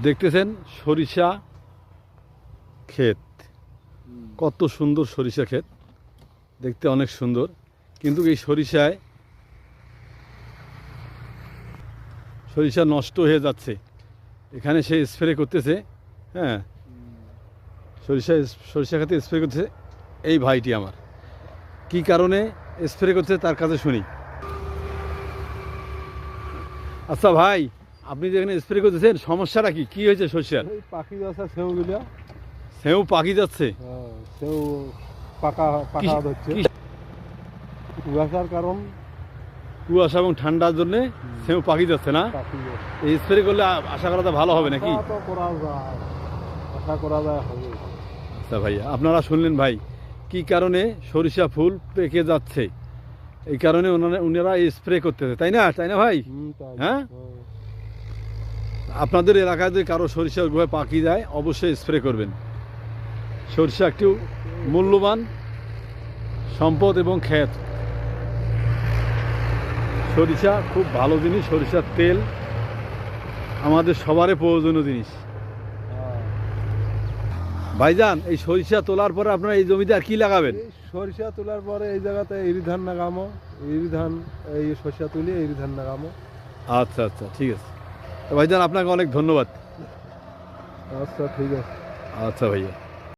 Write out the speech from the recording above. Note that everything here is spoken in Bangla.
দেখতেছেন সরিষা ক্ষেত, কত সুন্দর সরিষা ক্ষেত, দেখতে অনেক সুন্দর। কিন্তু এই সরিষা নষ্ট হয়ে যাচ্ছে। এখানে সে স্প্রে করতেছে, হ্যাঁ, সরিষা ক্ষেতে স্প্রে করতেছে এই ভাইটি আমার। কি কারণে স্প্রে করছে তার কাছে শুনি। আচ্ছা ভাই, আপনি যেখানে স্প্রে করতেছেন সমস্যাটা কি, কি হয়েছে সরিষার? পাখি যাচ্ছে সেউগুলো, সেও পাখি যাচ্ছে, সেউ পাকা পাকা হচ্ছে কুয়াশার কারণ। কুয়াশা এবং ঠান্ডার জন্য সেও পাখি যাচ্ছে না? এই স্প্রে করলে আশা করা যায় ভালো হবে নাকি? করা যায়, আশা করা যায় হবে। আচ্ছা ভাইয়া, আপনারা শুনলেন ভাই কি কারণে সরিষা ফুল পেকে যাচ্ছে, এই কারণে ওনারা স্প্রে করতেছে, তাই না? তাই না ভাই? হ্যাঁ, আপনাদের এলাকায় যদি কারো সরিষা ওইভাবে পাকি যায় অবশ্যই স্প্রে করবেন। সরিষা একটি মূল্যবান সম্পদ এবং ক্ষেত। সরিষা খুব ভালো জিনিস, সরিষার তেল আমাদের সবারই প্রয়োজনীয় জিনিস। ভাইজান, এই সরিষা তোলার পরে আপনারা এই জমিতে আর কি লাগাবেন? সরিষা তোলার পরে এই জায়গাতে এরি ধান লাগামো, এরি ধান, এই সরিষা তুলি এরি ধান লাগামো। আচ্ছা আচ্ছা, ঠিক আছে। তো ভাইজান আপনাকে অনেক ধন্যবাদ। আচ্ছা ঠিক আছে। আচ্ছা ভাইয়া।